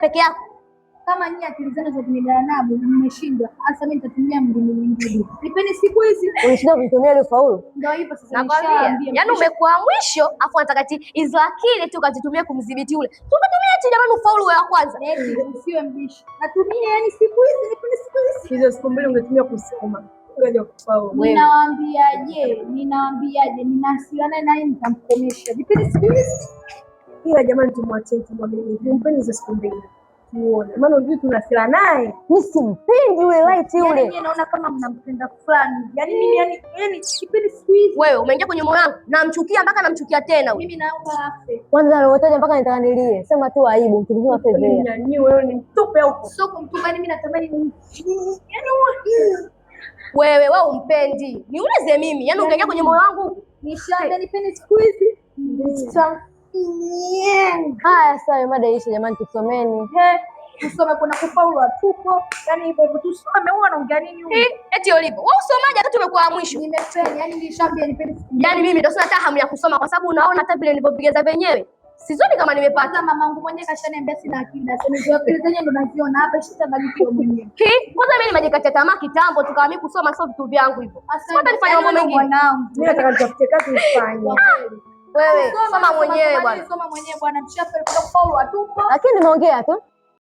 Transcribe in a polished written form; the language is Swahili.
peke yako. Kama nyinyi akili zenu za kidarabu mmeshindwa, hasa mimi nitatumia mbinu nyingine. Nipeni siku hizi. Unashinda kutumia ile faulu. Ndio hivyo sasa nishaambia. Yaani umekuwa mwisho afu unataka hizo akili tu kazitumia kumdhibiti ule. Tukatumia eti jamani ufaulu wa kwanza. Usiwe mbishi. Natumia yani siku hizi, nipeni siku hizi. Hizo siku mbili ungetumia kusoma. Ungeja kufaulu. Ninawaambiaje? Ninawasiliana naye nitamkomesha. Nipeni siku hizi. Ila jamani tumwachie tumwamini. Tumpeni hizo siku mbili. Muone. Maana unajua tunasila naye. Mimi simpendi yule light yule. Yaani mimi naona kama mnampenda fulani. Yaani mimi yani sipendi siku hizi. Wewe umeingia kwenye moyo wangu. Namchukia mpaka namchukia tena huyu. Mimi naomba afe. Kwanza alotaja mpaka nitaka nilie. Sema tu aibu mkizima fedhea. Yaani wewe ni mtupe huko. Sio kumtupa, yaani mimi natamani wewe umpendi. Niulize mimi. Yaani ungeingia kwenye moyo wangu. Nishaambia nipeni siku hizi. Haya sawa, mada isha jamani, tusomeni. Tusome kuna kufaulu atupo. Yaani hivyo tusome, wewe unaongea nini huko? Eti ulipo. Wewe usomaje wakati umekuwa mwisho? Nimefeli, yaani nilishaambia nipeni siku. Yaani mimi ndio sina hata hamu ya kusoma kwa sababu unaona hata vile nilivyopigaza wenyewe. Sizoni kama nimepata. Mamangu mwenyewe kashaniambia sina akili. Sasa hizo akili zenyewe ndo naziona hapa, shitabarikiwa mwenyewe. Kwanza mimi nimejikatia tamaa kitambo, tukawa mimi kusoma sio vitu vyangu hivyo. Hata nifanye mambo mengine. Mimi nataka nitafute kazi nifanye. Wewe soma mwenyewe bwana. Soma mwenyewe bwana, mshafeli kufaulu atupo. Lakini nimeongea tu.